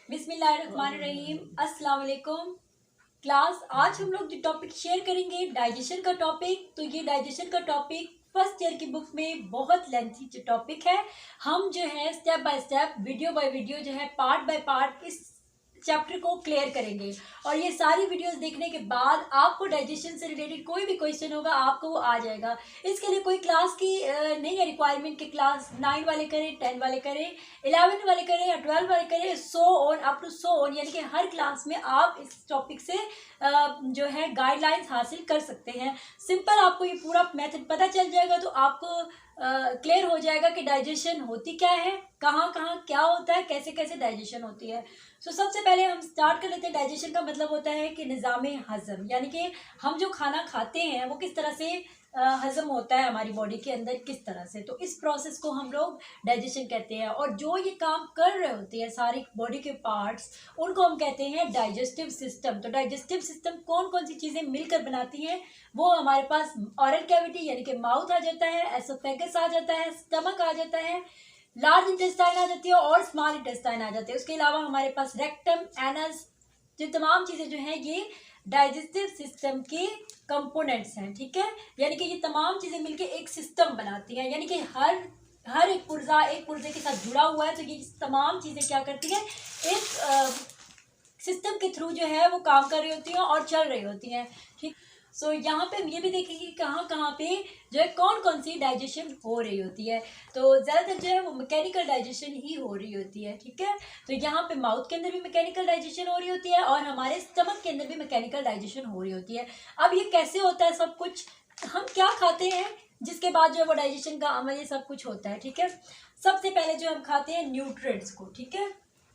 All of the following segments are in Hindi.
बिस्मिल्लाहिर्रहमानिर्रहीम। अस्सलाम वालेकुम क्लास। आज हम लोग जो टॉपिक शेयर करेंगे डाइजेशन का टॉपिक। तो ये डाइजेशन का टॉपिक फर्स्ट ईयर की बुक में बहुत लेंथी जो टॉपिक है, हम जो है step by step video by video जो है पार्ट बाय पार्ट इस चैप्टर को क्लियर करेंगे। और ये सारी वीडियोस देखने के बाद आपको डाइजेशन से रिलेटेड कोई भी क्वेश्चन होगा आपको वो आ जाएगा। इसके लिए कोई क्लास की नहीं है रिक्वायरमेंट कि क्लास 9 वाले करें, 10 वाले करें, 11 वाले करें या 12 वाले करें, so on up to so on. यानी कि हर क्लास में आप इस टॉपिक से जो है गाइडलाइंस हासिल कर सकते हैं। सिंपल आपको ये पूरा मेथड पता चल जाएगा तो आपको क्लियर हो जाएगा कि डाइजेशन होती क्या है, कहाँ कहाँ क्या होता है, कैसे कैसे डाइजेशन होती है। सो सबसे पहले हम स्टार्ट कर लेते हैं। डाइजेशन का मतलब होता है कि निज़ाम हज़म, यानी कि हम जो खाना खाते हैं वो किस तरह से हज़म होता है हमारी बॉडी के अंदर, किस तरह से। तो इस प्रोसेस को हम लोग डाइजेशन कहते हैं। और जो ये काम कर रहे होते हैं सारी बॉडी के पार्ट्स, उनको हम कहते हैं डाइजेस्टिव सिस्टम। तो डाइजेस्टिव सिस्टम कौन कौन सी चीज़ें मिलकर बनाती हैं, वो हमारे पास ऑरल कैविटी यानी कि माउथ आ जाता है, एसोफेगस आ जाता है, स्टमक आ जाता है, लार्ज इंटेस्टाइन आ जाती है और स्मॉल इंटेस्टाइन आ जाते हैं। उसके अलावा हमारे पास रेक्टम, एनस, ये तमाम चीज़ें जो हैं ये डाइजेस्टिव सिस्टम के कंपोनेंट्स हैं। ठीक है, यानी कि ये तमाम चीज़ें मिलके एक सिस्टम बनाती हैं। यानी कि हर एक पुर्जा एक पुर्जे के साथ जुड़ा हुआ है। तो ये तमाम चीज़ें क्या करती हैं, एक सिस्टम के थ्रू जो है वो काम कर रही होती हैं और चल रही होती हैं। ठीक, सो यहाँ पे हम ये भी देखेंगे कहाँ कहाँ पे जो है कौन कौन सी डाइजेशन हो रही होती है। तो ज़्यादातर जो है वो मैकेनिकल डाइजेशन ही हो रही होती है। ठीक है, तो यहाँ पे माउथ के अंदर भी मैकेनिकल डाइजेशन हो रही होती है और हमारे स्टमक के अंदर भी मैकेनिकल डाइजेशन हो रही होती है। अब ये कैसे होता है सब कुछ, हम क्या खाते हैं जिसके बाद जो है वो डाइजेशन का अमल ये सब कुछ होता है। ठीक है, सबसे पहले जो हम खाते हैं न्यूट्रिएंट्स को। ठीक है,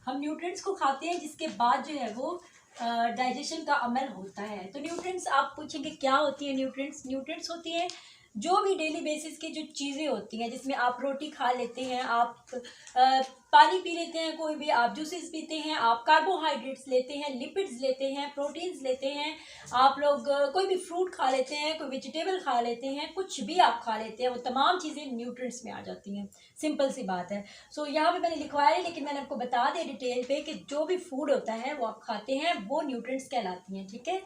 हम न्यूट्रिएंट्स को खाते हैं जिसके बाद जो है वो डाइजेशन का अमल होता है। तो न्यूट्रिएंट्स, आप पूछेंगे क्या होती है न्यूट्रिएंट्स। न्यूट्रिएंट्स होती हैं जो भी डेली बेसिस की जो चीज़ें होती हैं, जिसमें आप रोटी खा लेते हैं, आप पानी पी लेते हैं, कोई भी आप जूसेस पीते हैं, आप कार्बोहाइड्रेट्स लेते हैं, लिपिड्स लेते हैं, प्रोटीन्स लेते हैं, आप लोग कोई भी फ्रूट खा लेते हैं, कोई वेजिटेबल खा लेते हैं, कुछ भी आप खा लेते हैं, वो तमाम चीज़ें न्यूट्रिएंट्स में आ जाती हैं। सिंपल सी बात है। सो यहाँ पे मैंने लिखवाया है लेकिन मैंने आपको बता दिया डिटेल पे कि जो भी फूड होता है वो आप खाते हैं वो न्यूट्रिएंट्स कहलाती हैं। ठीक है,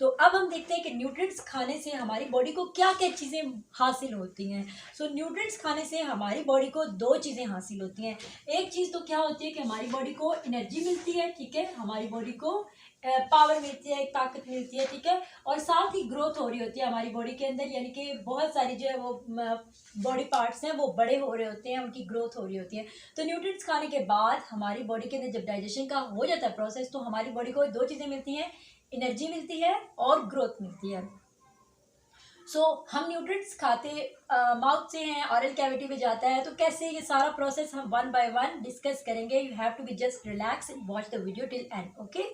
तो अब हम देखते हैं कि न्यूट्रिएंट्स खाने से हमारी बॉडी को क्या क्या चीज़ें हासिल होती हैं। सो न्यूट्रिएंट्स खाने से हमारी बॉडी को दो चीज़ें हासिल होती हैं। एक चीज़ तो क्या होती है कि हमारी बॉडी को एनर्जी मिलती है। ठीक है, हमारी बॉडी को पावर मिलती है, एक ताकत मिलती है। ठीक है, और साथ ही ग्रोथ हो रही होती है हमारी बॉडी के अंदर, यानी कि बहुत सारी जो है वो बॉडी पार्ट्स हैं वो बड़े हो रहे होते हैं, उनकी ग्रोथ हो रही होती है। तो न्यूट्रिएंट्स खाने के बाद हमारी बॉडी के अंदर जब डाइजेशन का हो जाता है प्रोसेस, तो हमारी बॉडी को दो चीज़ें मिलती हैं, एनर्जी मिलती है और ग्रोथ मिलती है। सो हम न्यूट्रिएंट्स खाते माउथ से हैं, ऑरल कैविटी में जाता है। तो कैसे ये सारा प्रोसेस हम वन बाय वन डिस्कस करेंगे। You have to be just relax and watch the video till end. Okay,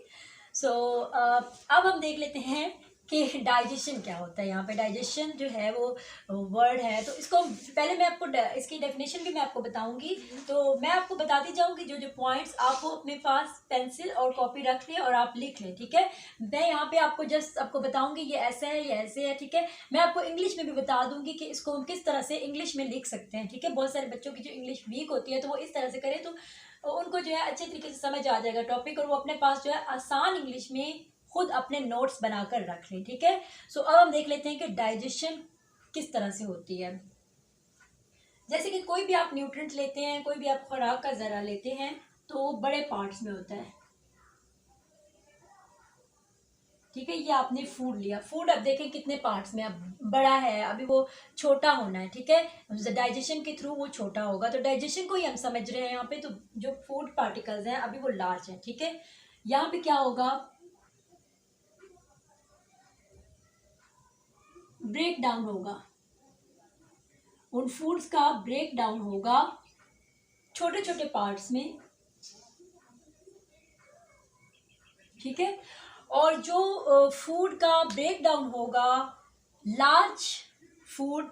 so अब हम देख लेते हैं कि डाइजेशन क्या होता है। यहाँ पे डाइजेशन जो है वो वर्ड है, तो इसको पहले मैं आपको इसकी डेफिनेशन भी मैं आपको बताऊंगी। तो मैं आपको बताती जाऊंगी जो जो पॉइंट्स, आपको अपने पास पेंसिल और कॉपी रख लें और आप लिख लें। ठीक है, मैं यहाँ पे आपको जस्ट आपको बताऊंगी ये ऐसा है, ये ऐसे है। ठीक है, मैं आपको इंग्लिश में भी बता दूंगी कि इसको हम किस तरह से इंग्लिश में लिख सकते हैं। ठीक है, बहुत सारे बच्चों की जो इंग्लिश वीक होती है तो वो इस तरह से करें तो उनको जो है अच्छे तरीके से समझ आ जाएगा टॉपिक, और वो अपने पास जो है आसान इंग्लिश में खुद अपने नोट्स बनाकर रख लें। ठीक है, सो अब हम देख लेते हैं कि डाइजेशन किस तरह से होती है। जैसे कि कोई भी आप न्यूट्रिएंट लेते हैं, कोई भी आप खुराक का ज़रा लेते हैं, तो बड़े पार्ट्स में होता है। ठीक है, ये आपने फूड लिया, फूड अब देखें कितने पार्ट्स में, अब बड़ा है, अभी वो छोटा होना है। ठीक है, डाइजेशन के थ्रू वो छोटा होगा, तो डाइजेशन को ही हम समझ रहे हैं यहाँ पे। तो जो फूड पार्टिकल्स हैं अभी वो लार्ज हैं। ठीक है, यहाँ पे क्या होगा, ब्रेक डाउन होगा, उन फूड्स का ब्रेक डाउन होगा छोटे छोटे पार्ट्स में। ठीक है, और जो फूड का ब्रेक डाउन होगा लार्ज फूड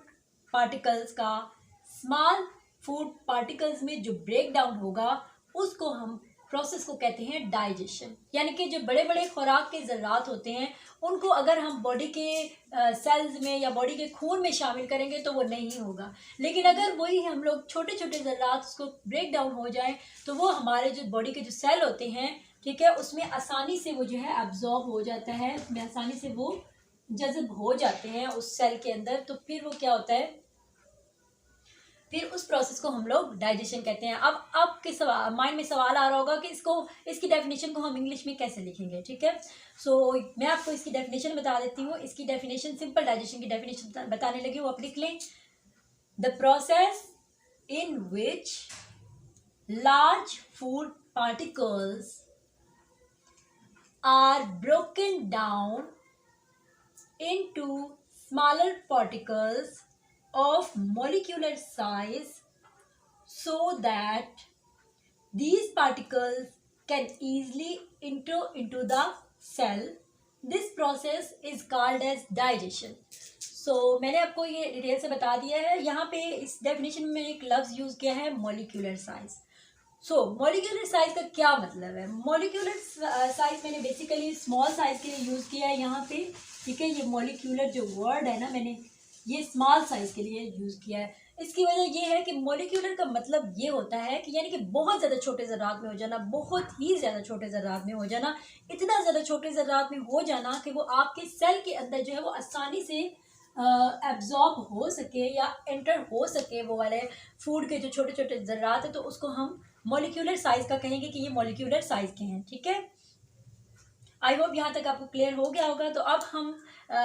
पार्टिकल्स का, स्मॉल फूड पार्टिकल्स में जो ब्रेक डाउन होगा उसको हम प्रोसेस को कहते हैं डाइजेशन। यानी कि जो बड़े बड़े खुराक के ज़र्रात होते हैं उनको अगर हम बॉडी के सेल्स में या बॉडी के खून में शामिल करेंगे तो वो नहीं होगा, लेकिन अगर वही हम लोग छोटे छोटे ज़र्रात उसको ब्रेक डाउन हो जाए तो वो हमारे जो बॉडी के जो सेल होते हैं, ठीक है, उसमें आसानी से वो जो है एब्जॉर्ब हो जाता है, उसमें आसानी से वो जज़ब हो जाते हैं उस सेल के अंदर। तो फिर वो क्या होता है, फिर उस प्रोसेस को हम लोग डाइजेशन कहते हैं। अब आपके माइंड में सवाल आ रहा होगा कि इसकी डेफिनेशन को हम इंग्लिश में कैसे लिखेंगे, ठीक है। सो मैं आपको इसकी डेफिनेशन बता देती हूँ। इसकी डेफिनेशन, सिंपल डाइजेशन की डेफिनेशन बताने लगी हूँ, आप लिख लें। The process in which large food particles are broken down into smaller particles of molecular size so that these particles can easily enter into the cell. This process is called as digestion. So मैंने आपको ये डिटेल से बता दिया है। यहाँ पे इस डेफिनेशन में मैंने एक लफ्ज़ यूज़ किया है मॉलिक्यूलर साइज। मॉलिक्यूलर साइज का क्या मतलब है? मॉलिक्यूलर साइज मैंने बेसिकली स्मॉल साइज के लिए यूज़ किया है यहाँ पे, ठीक है। ये मॉलिक्यूलर जो वर्ड है ना, मैंने ये स्मॉल साइज के लिए यूज़ किया है। इसकी वजह ये है कि मॉलिक्यूलर का मतलब ये होता है कि यानी कि बहुत ज़्यादा छोटे ज़रात में हो जाना, बहुत ही ज़्यादा छोटे ज़रात में हो जाना, इतना ज़्यादा छोटे ज़रात में हो जाना कि वो आपके सेल के अंदर जो है वो आसानी से एब्जॉर्ब हो सके या एंटर हो सके, वो वाले फूड के जो छोटे छोटे ज़रात है, तो उसको हम मॉलिक्यूलर साइज का कहेंगे कि ये मॉलिक्यूलर साइज के हैं, ठीक है। आई होप यहाँ तक आपको क्लियर हो गया होगा। तो अब हम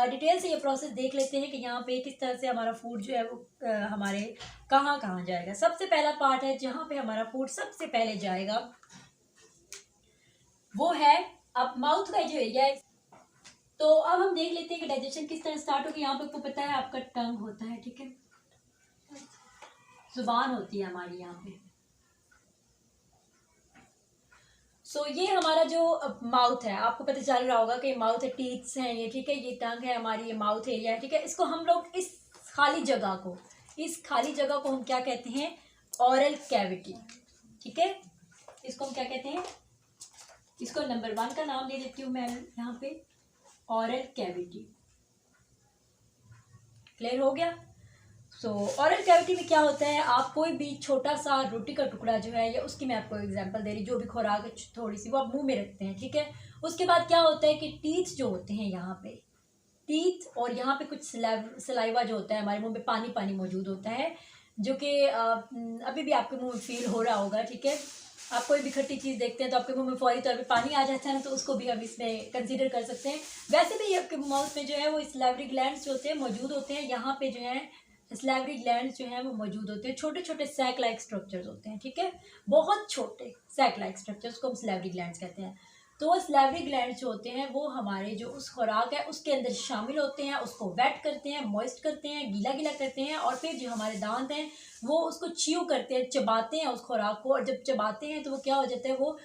डिटेल से ये प्रोसेस देख लेते हैं कि यहाँ पे किस तरह से हमारा फूड जो है वो हमारे कहाँ कहाँ जाएगा। सबसे पहला पार्ट है जहाँ पे हमारा फूड सबसे पहले जाएगा, वो है अब माउथ का जो एरिया है। तो अब हम देख लेते हैं कि डाइजेशन किस तरह स्टार्ट होगी। यहाँ पे आपको पता है आपका टंग होता है, ठीक है, जुबान होती है हमारी यहाँ पे। ये हमारा जो माउथ है, आपको पता चल रहा होगा कि माउथ है, टीथ्स हैं ये, ठीक है, ये टंग है हमारी, ये माउथ एरिया है, ठीक है। इसको हम लोग इस खाली जगह को हम क्या कहते हैं? ऑरल कैविटी, ठीक है। इसको हम क्या कहते हैं? इसको नंबर 1 का नाम दे देती हूँ मैं यहाँ पे, ऑरल कैविटी। क्लियर हो गया? ऑरल कैविटी में क्या होता है, आप कोई भी छोटा सा रोटी का टुकड़ा जो है, या उसकी मैं आपको एग्जांपल दे रही, जो भी खुराक थोड़ी सी वो आप मुंह में रखते हैं, ठीक है। उसके बाद क्या होता है कि टीथ जो होते हैं यहाँ पे, टीथ और यहाँ पे कुछ सलाइवा जो होता है, हमारे मुंह में पानी पानी मौजूद होता है, जो कि अभी भी आपके मुंह में फील हो रहा होगा, ठीक है। आप कोई भी खट्टी चीज़ देखते हैं तो आपके मुंह में फौरी तौर पे पानी आ जाता है ना, तो उसको भी हम इसमें कंसीडर कर सकते हैं। वैसे भी आपके माउथ में जो है वो सलाइवरी ग्लैंड्स जो होते हैं मौजूद होते हैं। यहाँ पे जो है सलाइवरी ग्लैंड्स जो हैं वो मौजूद होते हैं, छोटे छोटे सैक लाइक स्ट्रक्चर्स होते हैं, ठीक है, बहुत छोटे सैक लाइक स्ट्रक्चर्स को हम सलाइवरी ग्लैंड्स कहते हैं। तो वो सलाइवरी ग्लैंड्स जो होते हैं वो हमारे जो उस खुराक है उसके अंदर शामिल होते हैं, उसको वेट करते हैं, मॉइस्ट करते हैं, गीला गीला करते हैं, और फिर जो हमारे दांत हैं वो उसको च्यू करते हैं, चबाते हैं उस खुराक को। और जब चबाते हैं तो वो क्या हो जाता है, वो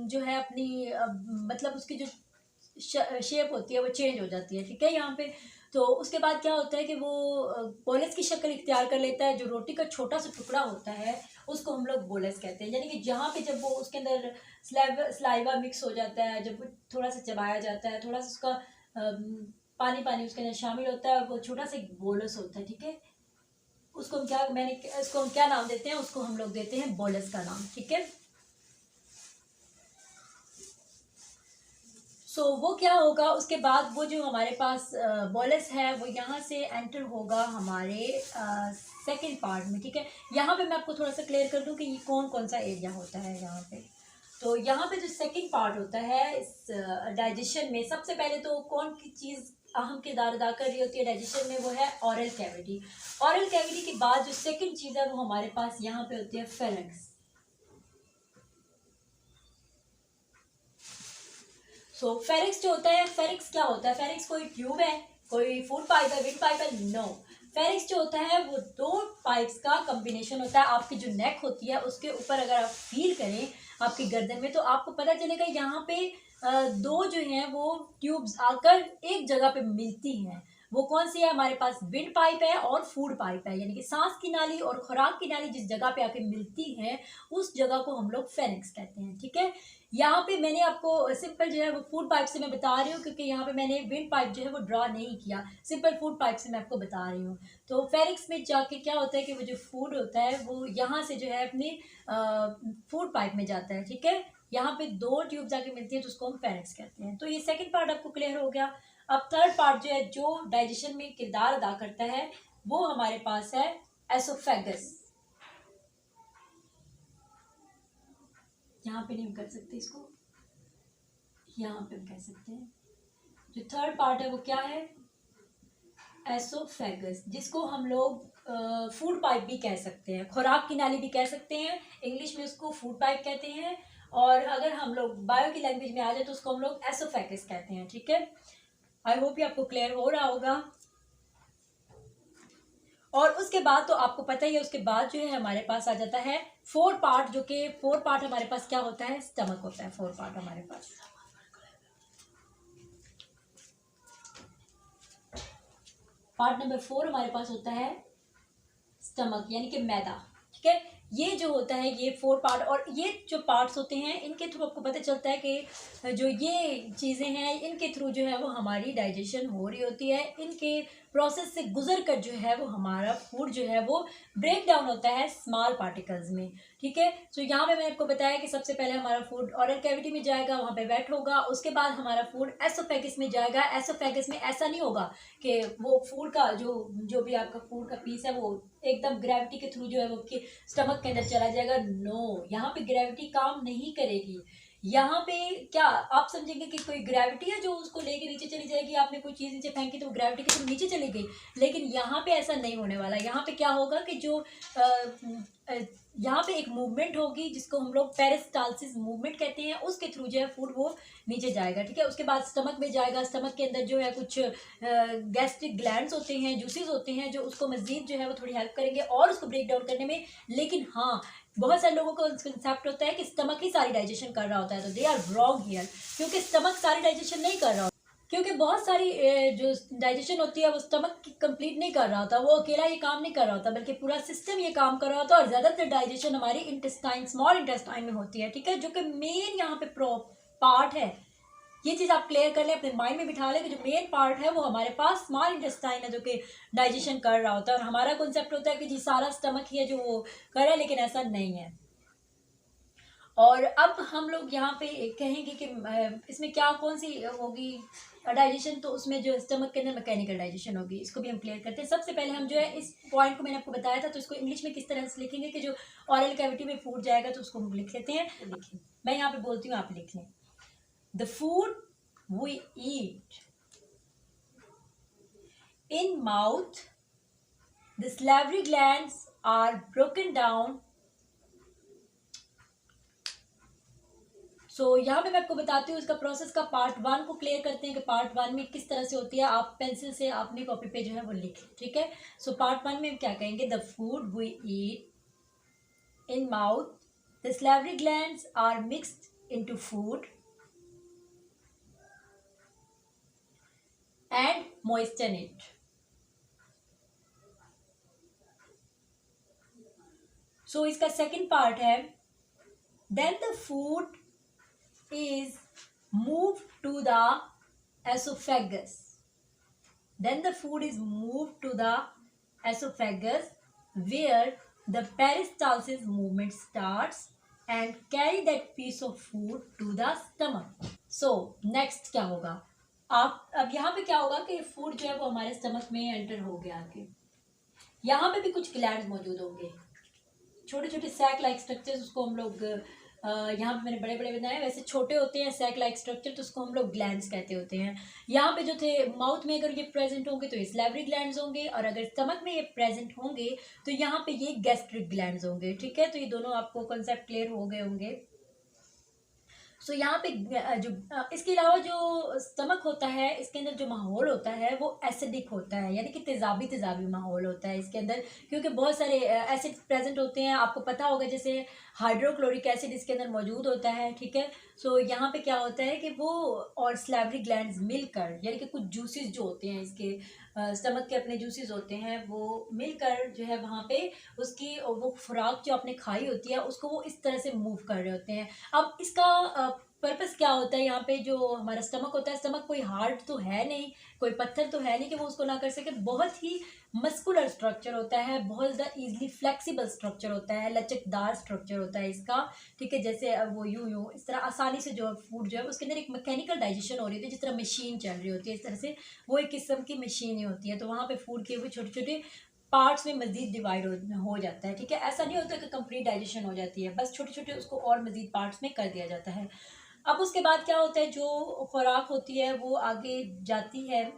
जो है अपनी मतलब उसकी जो शेप होती है वो चेंज हो जाती है, ठीक है, यहाँ पे। तो उसके बाद क्या होता है कि वो बोलस की शक्ल इख्तियार कर लेता है। जो रोटी का छोटा सा टुकड़ा होता है उसको हम लोग बोलस कहते हैं। यानी कि जहाँ पे जब वो उसके अंदर सलाइवा मिक्स हो जाता है, जब वो थोड़ा सा चबाया जाता है, थोड़ा सा उसका पानी पानी उसके अंदर शामिल होता है, वो छोटा सा बोलस होता है, ठीक है। उसको हम क्या नाम देते हैं? उसको हम लोग देते हैं बोलस का नाम, ठीक है। वो क्या होगा उसके बाद, वो जो हमारे पास बोलस है वो यहाँ से एंटर होगा हमारे सेकंड पार्ट में, ठीक है। यहाँ पे मैं आपको थोड़ा सा क्लियर कर दूँ कि ये कौन कौन सा एरिया होता है यहाँ पे। तो यहाँ पे जो सेकंड पार्ट होता है इस डाइजेशन में, सबसे पहले तो कौन की चीज़ अहम किरदार अदा कर रही होती है डाइजेशन में, वो है ऑरल कैविटी। ऑरल कैविटी के बाद जो सेकंड चीज़ है वो हमारे पास यहाँ पे होती है फेरेंक्स। फेरिक्स जो होता है, फेरिक्स क्या होता है? फेरिक्स कोई ट्यूब है, कोई फूड पाइप है, विंड पाइप है? नो। फेरिक्स जो होता है वो 2 पाइप्स का कॉम्बिनेशन होता है। आपकी जो नेक होती है उसके ऊपर अगर आप फील करें आपकी गर्दन में, तो आपको पता चलेगा यहाँ पे 2 जो हैं वो ट्यूब्स आकर एक जगह पे मिलती हैं। वो कौन सी है, हमारे पास विंड पाइप है और फूड पाइप है, यानी कि सांस की नाली और खुराक की नाली जिस जगह पे आके मिलती है उस जगह को हम लोग फेरिंक्स कहते हैं। ठीक है, यहाँ पे मैंने आपको सिंपल जो है वो फूड पाइप से मैं बता रही हूँ, क्योंकि यहाँ पे मैंने विंड पाइप जो है वो ड्रा नहीं किया, सिंपल फूड पाइप से मैं आपको बता रही हूँ। तो फेरिंक्स में जाके क्या होता है कि वो जो फूड होता है वो यहाँ से जो है अपनी फूड पाइप में जाता है। ठीक है, यहाँ पे 2 ट्यूब जाके मिलती है तो उसको हम फेरिंक्स कहते हैं। तो ये सेकंड पार्ट आपको क्लियर हो गया। अब थर्ड पार्ट जो है जो डाइजेशन में किरदार अदा करता है वो हमारे पास है एसोफेगस। यहाँ पे नहीं कर सकते इसको, यहाँ पे हम कह सकते हैं। जो थर्ड पार्ट है वो क्या है, एसोफेगस, जिसको हम लोग फूड पाइप भी कह सकते हैं, खुराक की नाली भी कह सकते हैं, इंग्लिश में उसको फूड पाइप कहते हैं, और अगर हम लोग बायो की लैंग्वेज में आ जाए तो उसको हम लोग एसोफेगस कहते हैं। ठीक है, आई होप ये आपको क्लियर हो रहा होगा। और उसके बाद तो आपको पता ही है, उसके बाद जो है हमारे पास आ जाता है फोर्थ पार्ट, जो कि फोर्थ पार्ट हमारे पास क्या होता है, स्टमक होता है फोर्थ पार्ट हमारे पास। पार्ट नंबर 4 हमारे पास होता है स्टमक, यानी कि मैदा। ठीक है, ये जो होता है ये 4 पार्ट, और ये जो पार्ट्स होते हैं इनके थ्रू आपको पता चलता है कि जो ये चीज़ें हैं इनके थ्रू जो है वो हमारी डाइजेशन हो रही होती है, इनके प्रोसेस से गुजर कर जो है वो हमारा फूड जो है वो ब्रेक डाउन होता है स्मॉल पार्टिकल्स में। ठीक है, तो यहाँ पे मैंने आपको बताया कि सबसे पहले हमारा फूड ऑरल कैविटी में जाएगा, वहाँ पे वेट होगा, उसके बाद हमारा फूड एसोफेगस में जाएगा। एसोफेगस में ऐसा नहीं होगा कि वो फूड का जो भी आपका फूड का पीस है वो एकदम ग्रेविटी के थ्रू जो है वो आपके स्टमक के अंदर चला जाएगा। नो, यहाँ पे ग्रेविटी काम नहीं करेगी। यहाँ पे क्या आप समझेंगे कि कोई ग्रेविटी है जो उसको लेके नीचे चली जाएगी, आपने कोई चीज़ नीचे फेंकी तो वो ग्रेविटी के थ्रू नीचे चली गई, लेकिन यहाँ पे ऐसा नहीं होने वाला। यहाँ पे क्या होगा कि जो यहाँ पे एक मूवमेंट होगी जिसको हम लोग पेरिस्टालसिस मूवमेंट कहते हैं, उसके थ्रू जो है फूड वो नीचे जाएगा। ठीक है, उसके बाद स्टमक में जाएगा, स्टमक के अंदर जो है कुछ गैस्ट्रिक ग्लैंड्स होते हैं, जूसेस होते हैं, जो उसको मजीद जो है वो थोड़ी हेल्प करेंगे और उसको ब्रेक डाउन करने में। लेकिन हाँ, बहुत सारे लोगों को कंसेप्ट होता है कि स्टमक ही सारी डाइजेशन कर रहा होता है, तो दे आर रॉन्ग हियर, क्योंकि स्टमक सारी डाइजेशन नहीं कर रहा, क्योंकि बहुत सारी जो डाइजेशन होती है वो स्टमक की कंप्लीट नहीं कर रहा होता, वो अकेला ये काम नहीं कर रहा होता, बल्कि पूरा सिस्टम ये काम कर रहा होता है। और ज़्यादातर डाइजेशन हमारी इंटेस्टाइन, स्मॉल इंटेस्टाइन में होती है। ठीक है, जो कि मेन यहाँ पे पार्ट है, ये चीज़ आप क्लियर कर लें, अपने माइंड में बिठा लें कि जो मेन पार्ट है वो हमारे पास स्मॉल इंटेस्टाइन है जो कि डाइजेशन कर रहा होता है। और हमारा कॉन्सेप्ट होता है कि जी सारा स्टमक ही है जो वो कर रहा है, लेकिन ऐसा नहीं है। और अब हम लोग यहाँ पे कहेंगे कि इसमें क्या कौन सी होगी डाइजेशन, तो उसमें जो स्टमक के अंदर मैकेनिकल डाइजेशन होगी, इसको भी हम क्लियर करते हैं। सबसे पहले हम जो है इस पॉइंट को मैंने आपको बताया था, तो इसको इंग्लिश में किस तरह से लिखेंगे कि जो ऑरल कैविटी में फूड जाएगा तो उसको हम लिख लेते हैं। लिखें, मैं यहाँ पे बोलती हूँ, आप लिख लें। The food we eat in mouth, the salivary glands are broken down। यहाँ पे मैं आपको बताती हूँ इसका प्रोसेस का पार्ट 1 को क्लियर करते हैं कि पार्ट 1 में किस तरह से होती है। आप पेंसिल से अपनी कॉपी पे जो है वो लिख, ठीक है। पार्ट 1 में क्या कहेंगे, the food we eat in mouth, the salivary glands are mixed into food and moisten it। इसका सेकंड पार्ट है, then the food is moved to the esophagus, then the food is moved to the esophagus where the peristalsis movement starts and carry that piece of food to the stomach। next क्या होगा, आप अब यहाँ पे क्या होगा कि फूड जो है वो हमारे स्टमक में एंटर हो गया आके। यहाँ पे भी कुछ ग्लैंड्स मौजूद होंगे, छोटे छोटे सैक लाइक स्ट्रक्चर्स, उसको हम लोग यहाँ पे मैंने बड़े बड़े बनाए, वैसे छोटे होते हैं सैक लाइक स्ट्रक्चर, तो उसको हम लोग ग्लैंड्स कहते होते हैं। यहाँ पे जो थे माउथ में अगर ये प्रेजेंट होंगे तो ये salivary ग्लैंड्स होंगे, और अगर स्टमक में ये प्रेजेंट होंगे तो यहाँ पे ये गैस्ट्रिक ग्लैंड्स होंगे। ठीक है, तो ये दोनों आपको कॉन्सेप्ट क्लियर हो गए होंगे। यहाँ पे जो इसके अलावा जो स्टमक होता है इसके अंदर जो माहौल होता है वो एसिडिक होता है, यानी कि तेजाबी माहौल होता है इसके अंदर, क्योंकि बहुत सारे एसिड्स प्रेजेंट होते हैं। आपको पता होगा जैसे हाइड्रोक्लोरिक एसिड इसके अंदर मौजूद होता है। ठीक है, यहाँ पे क्या होता है कि वो और salivary ग्लैंड्स मिलकर, यानी कि कुछ जूसेस जो होते हैं इसके स्टमक के अपने जूसेस होते हैं वो मिलकर जो है वहाँ पे उसकी वो खुराक जो आपने खाई होती है उसको वो इस तरह से मूव कर रहे होते हैं। अब इसका पर्पस क्या होता है, यहाँ पे जो हमारा स्टमक होता है, स्टमक कोई हार्ड तो है नहीं, कोई पत्थर तो है नहीं कि वो उसको ना कर सके। बहुत ही मस्कुलर स्ट्रक्चर होता है, बहुत ज़्यादा इजीली फ्लेक्सिबल स्ट्रक्चर होता है, लचकदार स्ट्रक्चर होता है इसका, ठीक है। जैसे वो यूं इस तरह आसानी से जो फूड जो है उसके अंदर एक मैकेनिकल डाइजेशन हो रही होती है, जिस तरह मशीन चल रही होती है इस तरह से, वो एक किस्म की मशीन ही होती है। तो वहाँ पे फूड के वो छोटे छोटे पार्ट्स में मजीद डिवाइड हो जाता है, ठीक है। ऐसा नहीं होता कि कंप्लीट डाइजेशन हो जाती है, बस छोटे छोटे उसको और मजीद पार्ट्स में कर दिया जाता है। अब उसके बाद क्या होता है, जो खुराक होती है वो आगे जाती है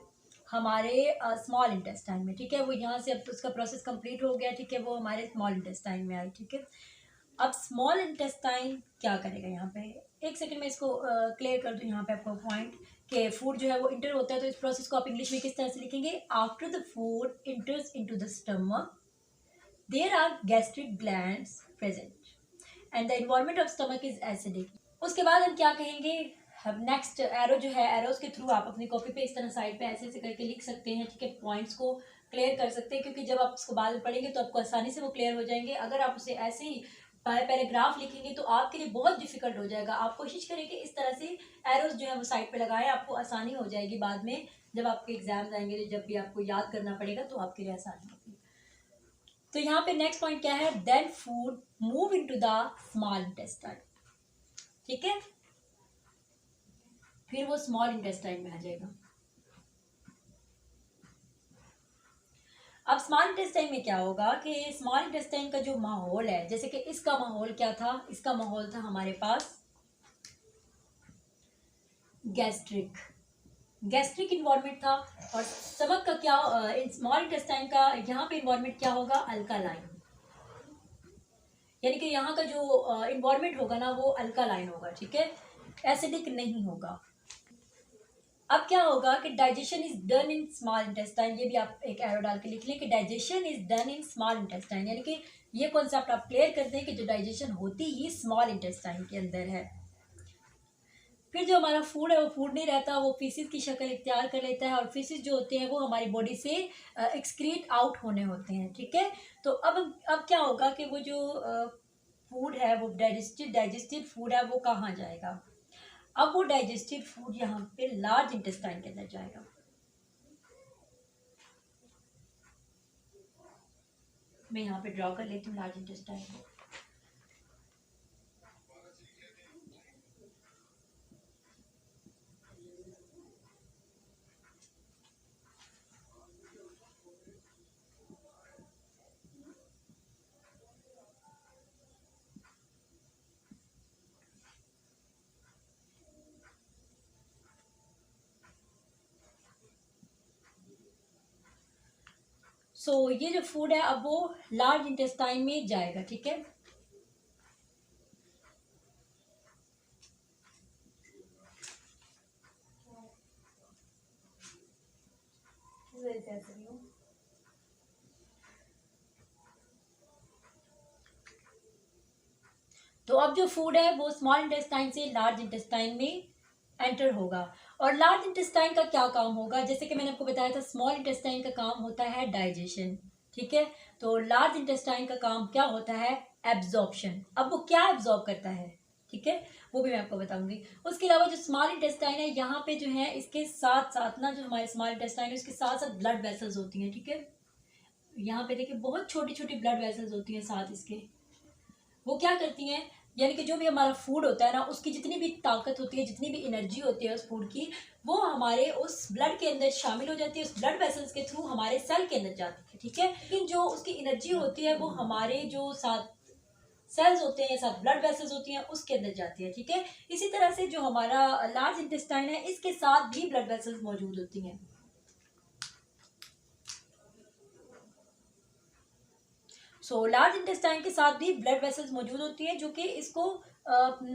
हमारे स्मॉल इंटेस्टाइन में, ठीक है। वो यहाँ से अब उसका प्रोसेस कंप्लीट हो गया, ठीक है, वो हमारे स्मॉल इंटेस्टाइन में आई, ठीक है। अब स्मॉल इंटेस्टाइन क्या करेगा यहाँ पे, एक सेकंड में इसको क्लियर कर दूँ यहाँ पे आपको पॉइंट कि फूड जो है वो इंटर होता है, तो इस प्रोसेस को आप इंग्लिश में किस तरह से लिखेंगे, after the food enters into the stomach there are gastric glands present and the environment of stomach is acidic. उसके बाद हम क्या कहेंगे, अब नेक्स्ट एरो जो है, एरोज के थ्रू आप अपनी कॉपी पे इस तरह साइड पे ऐसे ऐसे करके लिख सकते हैं, ठीक है, पॉइंट्स को क्लियर कर सकते हैं, क्योंकि जब आप इसको बाद में पढ़ेंगे तो आपको आसानी से वो क्लियर हो जाएंगे। अगर आप उसे ऐसे ही पैराग्राफ लिखेंगे तो आपके लिए बहुत डिफिकल्ट हो जाएगा। आप कोशिश करें कि इस तरह से एरोज जो है वो साइड पे लगाएं, आपको आसानी हो जाएगी बाद में जब आपके एग्जाम्स आएंगे, जब भी आपको याद करना पड़ेगा तो आपके लिए आसानी होगी। तो यहाँ पे नेक्स्ट पॉइंट क्या है, then food move into the small intestine, ठीक है, फिर वो स्मॉल इंटेस्टाइन में आ जाएगा। अब स्मॉल इंटेस्टाइन में क्या होगा कि स्मॉल इंटेस्टाइन का जो माहौल है, जैसे कि इसका माहौल क्या था, इसका माहौल था हमारे पास गैस्ट्रिक इन्वायरमेंट था, और स्टमक का क्या, स्मॉल इंटेस्टाइन का यहाँ पे इन्वायरमेंट क्या होगा, अल्कालाइन, यानी कि यहाँ का जो इन्वायरमेंट होगा ना वो अल्कालाइन होगा, ठीक है, एसिडिक नहीं होगा। अब क्या होगा कि digestion is done in small intestine, ये भी आप एक एरो डाल के लिख लें कि digestion is done in small intestine, यानी कि ये कॉन्सेप्ट आप क्लियर कर दें कि जो डाइजेशन होती ही स्मॉल इंटेस्टाइन के अंदर है। फिर जो हमारा फूड है वो फूड नहीं रहता, वो फीसिस की शक्ल इख्तियार कर लेता है, और फीसिस जो होते हैं वो हमारी बॉडी से एक्सक्रीट आउट होने होते हैं, ठीक है। तो अब क्या होगा कि वो जो फूड है वो डाइजेस्टेड फूड है वो कहाँ जाएगा, अब वो डाइजेस्टेड फूड यहाँ पे लार्ज इंटेस्टाइन के अंदर जाएगा। मैं यहाँ पे ड्रॉ कर लेती हूँ लार्ज इंटेस्टाइन को। ये जो फूड है अब वो लार्ज इंटेस्टाइन में जाएगा, ठीक है। तो अब जो फूड है वो स्मॉल इंटेस्टाइन से लार्ज इंटेस्टाइन में एंटर होगा, और लार्ज इंटेस्टाइन का क्या काम होगा, जैसे कि मैंने आपको बताया था स्मॉल इंटेस्टाइन का काम होता है डाइजेशन, ठीक है। तो लार्ज इंटेस्टाइन का काम क्या होता है, एब्जॉर्प्शन। अब वो क्या एब्जॉर्ब करता है, ठीक है, वो भी मैं आपको बताऊंगी। उसके अलावा जो स्मॉल इंटेस्टाइन है यहाँ पे जो है इसके साथ साथ ना, जो हमारे स्मॉल इंटेस्टाइन है उसके साथ साथ ब्लड वेसल्स होती हैं, ठीक है। यहाँ पे देखिए बहुत छोटी छोटी ब्लड वेसल्स होती हैं साथ इसके, वो क्या करती हैं, यानी कि जो भी हमारा फूड होता है ना उसकी जितनी भी ताकत होती है, जितनी भी एनर्जी होती है उस फूड की, वो हमारे उस ब्लड के अंदर शामिल हो जाती है, उस ब्लड वेसल्स के थ्रू हमारे सेल के अंदर जाती है, ठीक है। लेकिन जो उसकी एनर्जी होती है वो हमारे जो साथ सेल्स होते हैं, साथ ब्लड वेसल्स होती हैं उसके अंदर जाती है, ठीक है। इसी तरह से जो हमारा लार्ज इंटेस्टाइन है इसके साथ भी ब्लड वेसल्स मौजूद होती हैं। लार्ज इंटेस्टाइन के साथ भी ब्लड वेसल्स मौजूद होती हैं जो कि इसको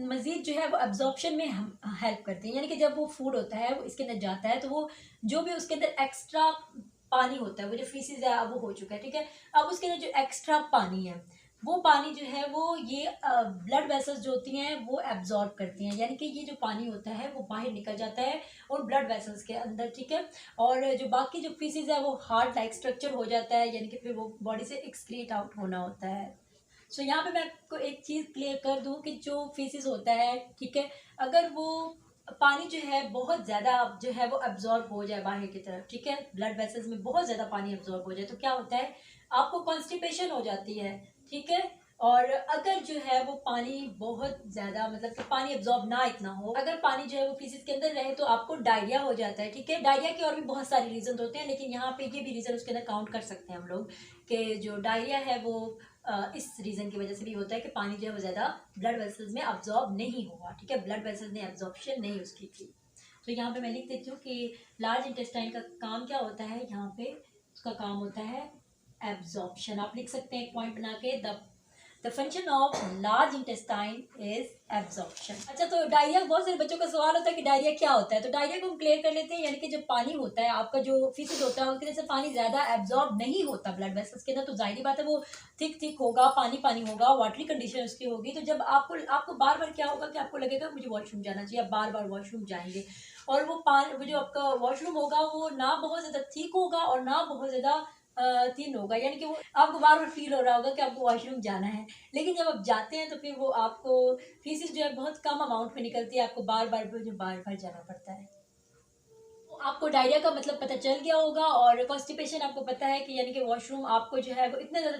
मजीद जो है वो एब्जॉर्प्शन में हेल्प करती हैं, यानी कि जब वो फूड होता है वो इसके अंदर जाता है तो वो जो भी उसके अंदर एक्स्ट्रा पानी होता है, वो जो फीसिस है अब वो हो चुका है, ठीक है। अब उसके अंदर जो एक्स्ट्रा पानी है वो पानी जो है वो ये ब्लड वेसल्स जो होती हैं वो एब्जॉर्ब करती हैं, यानी कि ये जो पानी होता है वो बाहर निकल जाता है उन ब्लड वेसल्स के अंदर, ठीक है। और जो बाकी जो फीसिस है वो हार्ट लाइक स्ट्रक्चर हो जाता है, यानी कि फिर वो बॉडी से एक्सक्रीट आउट होना होता है। सो यहाँ पे मैं आपको एक चीज़ क्लियर कर दूँ कि जो फीसिस होता है, ठीक है, अगर वो पानी जो है बहुत ज़्यादा जो है वो अब्जॉर्ब हो जाए बाहर की तरफ, ठीक है, ब्लड वेसल्स में बहुत ज़्यादा पानी अब्जॉर्ब हो जाए तो क्या होता है, आपको कॉन्स्टिपेशन हो जाती है, ठीक है। और अगर जो है वो पानी बहुत ज़्यादा मतलब कि पानी अब्जॉर्ब ना इतना हो, अगर पानी जो है वो फीसिस के अंदर रहे तो आपको डायरिया हो जाता है, ठीक है। डायरिया के और भी बहुत सारे रीज़न होते हैं, लेकिन यहाँ पे ये भी रीज़न उसके अंदर काउंट कर सकते हैं हम लोग कि जो डायरिया है वो इस रीज़न की वजह से भी होता है कि पानी जो है वो ज़्यादा ब्लड वेसल्स में अब्जॉर्ब नहीं हुआ, ठीक है, ब्लड वेसल्स ने एब्जॉर्प्शन नहीं उसकी की। तो यहाँ पे मैं लिख देती हूँ कि लार्ज इंटेस्टाइन का काम क्या होता है, यहाँ पे उसका काम होता है एब्जॉर्प्शन। आप लिख सकते हैं एक पॉइंट बना के, the function of large intestine is absorption. अच्छा, तो डायरिया, बहुत सारे बच्चों का सवाल होता है कि डायरिया क्या होता है, तो डायरिया को हम क्लियर कर लेते हैं। यानी कि जब पानी होता है आपका जो फीसिस होता है उसके जैसे पानी ज्यादा एब्जॉर्ब नहीं होता ब्लड वेसल्स के अंदर, तो जाहिर बात है वो थिक थिक होगा, पानी पानी होगा, वाटरी कंडीशन उसकी होगी। तो जब आपको बार बार क्या होगा कि आपको लगेगा मुझे वॉशरूम जाना चाहिए, आप बार बार वॉशरूम जाएंगे, और वो जो आपका वॉशरूम होगा वो ना बहुत ज्यादा थिक होगा और ना बहुत ज्यादा थिन होगा, यानी कि वो आपको बार बार फील हो रहा होगा कि आपको वॉशरूम जाना है। लेकिन जब आप जाते हैं तो फिर वो आपको फीसिस जो है बहुत कम अमाउंट में निकलती है, आपको बार बार जाना पड़ता है। तो आपको डायरिया का मतलब पता चल गया होगा, और कॉन्स्टिपेशन आपको पता है कि यानी कि वॉशरूम आपको जो है वो इतना ज़्यादा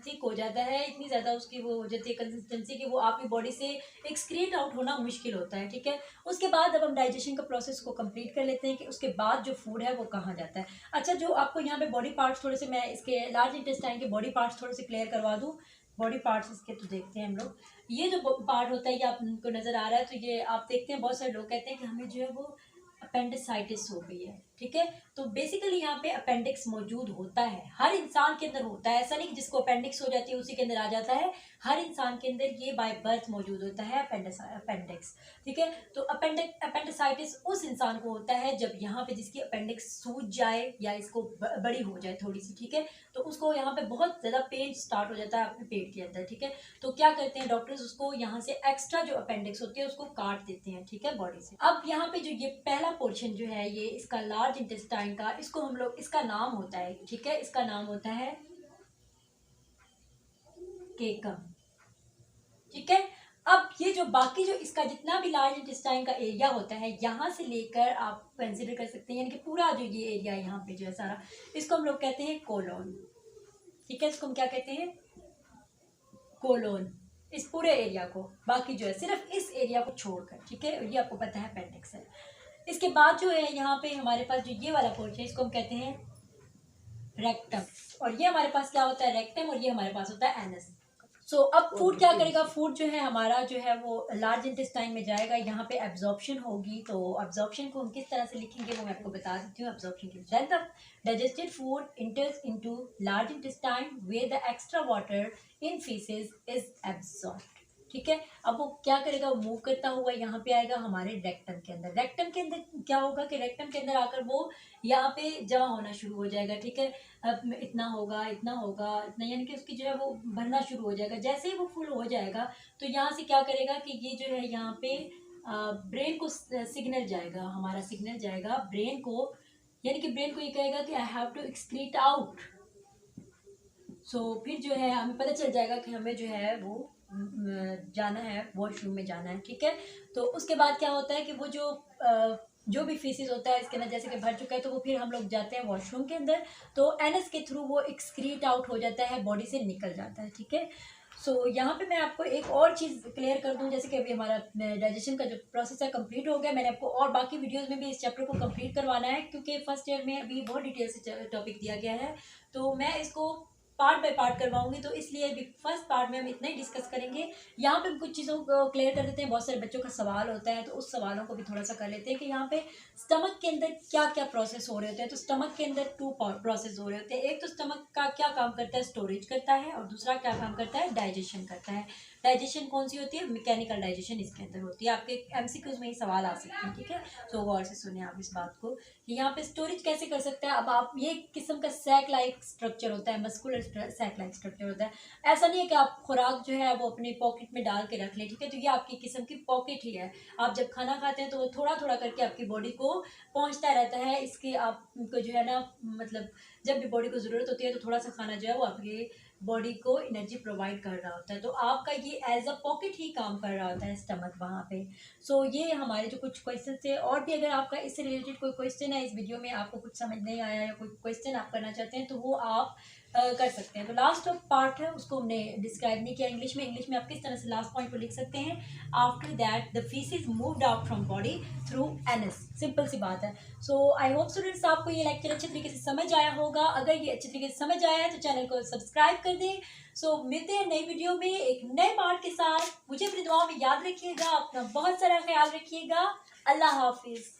थिक हो जाता है, इतनी ज़्यादा उसकी वो हो जाती है कंसिस्टेंसी कि वो आपकी बॉडी से एक्सक्रीट आउट होना मुश्किल होता है, ठीक है। उसके बाद अब हम डाइजेशन का प्रोसेस को कंप्लीट कर लेते हैं कि उसके बाद जो फूड है वो कहाँ जाता है। अच्छा, जो आपको यहाँ पे बॉडी पार्ट्स थोड़े से, मैं इसके लार्ज इंटेस्टाइन के बॉडी पार्ट्स थोड़े से क्लियर करवा दूँ। बॉडी पार्ट्स इसके तो देखते हैं हम लोग। ये जो पार्ट होता है ये आपको नज़र आ रहा है, तो ये आप देखते हैं बहुत सारे लोग कहते हैं कि हमें जो है वो अपेंडिसाइटिस हो गई है, ठीक है। तो बेसिकली यहाँ पे अपेंडिक्स मौजूद होता है, हर इंसान के अंदर होता है, ऐसा नहीं कि जिसको अपेंडिक्स हो जाती है उसी के अंदर आ जाता है, हर इंसान के अंदर ये बाय बर्थ मौजूद होता है अपेंडिक्स, ठीक है। तो अपेंडिसाइटिस उस इंसान को होता है जब यहाँ पे जिसकी अपेंडिक्स सूज जाए या इसको बड़ी हो जाए थोड़ी सी, ठीक है, तो उसको यहाँ पे बहुत ज़्यादा पेन स्टार्ट हो जाता है अपने पेट के अंदर, ठीक है। तो क्या करते हैं डॉक्टर्स, उसको यहाँ से एक्स्ट्रा जो अपेंडिक्स होती है उसको काट देते हैं, ठीक है, बॉडी से। अब यहाँ पे जो ये पहला पोर्शन जो है ये इसका लार्ज इंटेस्टाइन का, इसको हम लोग, इसका नाम होता है, ठीक है, इसका नाम होता है केकम, ठीक है। अब ये जो बाकी जो इसका जितना भी लार्ज इंटेस्टाइन का एरिया होता है यहाँ से लेकर आप कंसिडर कर सकते हैं, यानी कि पूरा जो ये एरिया यहाँ पे जो है सारा, इसको हम लोग कहते हैं कोलोन, ठीक है, इसको हम क्या कहते हैं, कोलोन। इस पूरे एरिया को, बाकी जो है सिर्फ इस एरिया को छोड़कर, ठीक है, ये आपको पता है अपेंडिक्स है। इसके बाद जो है यहाँ पे हमारे पास जो ये वाला पोर्शन है इसको हम कहते हैं रेक्टम, और ये हमारे पास क्या होता है, रेक्टम, और ये हमारे पास होता है एनस। सो अब फूड क्या करेगा, फूड जो है हमारा जो है वो लार्ज इंटेस्टाइन में जाएगा, यहाँ पे एब्जॉर्प्शन होगी। तो एब्जॉर्प्शन को हम किस तरह से लिखेंगे वो मैं आपको बता देती हूँ। एब्जॉर्प्शन की then the digested food enters into large intestine where the extra water in faeces is absorbed, ठीक है। अब वो क्या करेगा, वो मूव करता हुआ यहाँ पे आएगा हमारे रेक्टम के अंदर। रेक्टम के अंदर क्या होगा कि रेक्टम के अंदर आकर वो यहाँ पे जमा होना शुरू हो जाएगा, ठीक है। अब इतना होगा, इतना होगा, इतना, यानी कि उसकी जो है वो भरना शुरू हो जाएगा। जैसे ही वो फुल हो जाएगा तो यहाँ से क्या करेगा कि ये जो है यहाँ पे ब्रेन को सिग्नल जाएगा, हमारा सिग्नल जाएगा ब्रेन को, यानी कि ब्रेन को ये कहेगा कि I have to excrete out. So फिर जो है हमें पता चल जाएगा कि हमें जो है वो जाना है, वॉशरूम में जाना है, ठीक है। तो उसके बाद क्या होता है कि वो जो भी फीसिस होता है इसके अंदर जैसे कि भर चुका है तो वो फिर हम लोग जाते हैं वॉशरूम के अंदर, तो एनस के थ्रू वो एक्सक्रीट आउट हो जाता है, बॉडी से निकल जाता है, ठीक है। सो यहाँ पे मैं आपको एक और चीज़ क्लियर कर दूँ, जैसे कि अभी हमारा डाइजेशन का जो प्रोसेस है कंप्लीट हो गया। मैंने आपको और बाकी वीडियोस में भी इस चैप्टर को कंप्लीट करवाना है, क्योंकि फर्स्ट ईयर में अभी बहुत डिटेल से टॉपिक दिया गया है, तो मैं इसको पार्ट बाय पार्ट करवाऊंगी। तो इसलिए अभी फर्स्ट पार्ट में हम इतना ही डिस्कस करेंगे। यहाँ पे हम कुछ चीज़ों को क्लियर कर देते हैं, बहुत सारे बच्चों का सवाल होता है तो उस सवालों को भी थोड़ा सा कर लेते हैं कि यहाँ पे स्टमक के अंदर क्या क्या प्रोसेस हो रहे होते हैं। तो स्टमक के अंदर टू प्रोसेस हो रहे होते हैं। एक तो स्टमक का क्या काम करता है, स्टोरेज करता है, और दूसरा क्या काम करता है, डाइजेशन करता है। डाइजेशन कौन सी होती है, मैकेनिकल डाइजेशन इसके अंदर होती है। आपके एमसीक्यूज में ही सवाल आ सकते हैं, ठीक है। तो गौर से सुने आप इस बात को कि यहाँ पे स्टोरेज कैसे कर सकते हैं। अब आप ये किस्म का सैक लाइक स्ट्रक्चर होता है, मस्कुलर सैक लाइक स्ट्रक्चर होता है। ऐसा नहीं है कि आप खुराक जो है वो अपने पॉकेट में डाल के रख लें, ठीक है। तो ये आपकी किस्म की पॉकेट ही है। आप जब खाना खाते हैं तो वो थोड़ा थोड़ा करके आपकी बॉडी को पहुंचता रहता है। इसके आपको जो है ना, मतलब जब भी बॉडी को ज़रूरत होती है तो थोड़ा सा खाना जो है वो आपके बॉडी को एनर्जी प्रोवाइड कर रहा होता है। तो आपका ये एज अ पॉकेट ही काम कर रहा होता है, स्टमक वहाँ पे। सो ये हमारे जो कुछ क्वेश्चन थे। और भी अगर आपका इससे रिलेटेड कोई क्वेश्चन है, इस वीडियो में आपको कुछ समझ नहीं आया या कोई क्वेश्चन आप करना चाहते हैं तो वो आप कर सकते हैं। तो लास्ट पार्ट है उसको हमने डिस्क्राइब नहीं किया इंग्लिश में। इंग्लिश में आप किस तरह से लास्ट पॉइंट को लिख सकते हैं, after that the faeces moved out from body through anus. Simple सी बात है। सो आई होप स्टूडेंट्स आपको ये लेक्चर अच्छे तरीके से समझ आया होगा। अगर ये अच्छे तरीके से समझ आया है तो चैनल को सब्सक्राइब कर दें। सो मिलते हैं नई वीडियो में एक नए पार्ट के साथ। मुझे अपनी दुआ में याद रखिएगा, अपना बहुत सारा ख्याल रखिएगा। अल्लाह हाफिज़।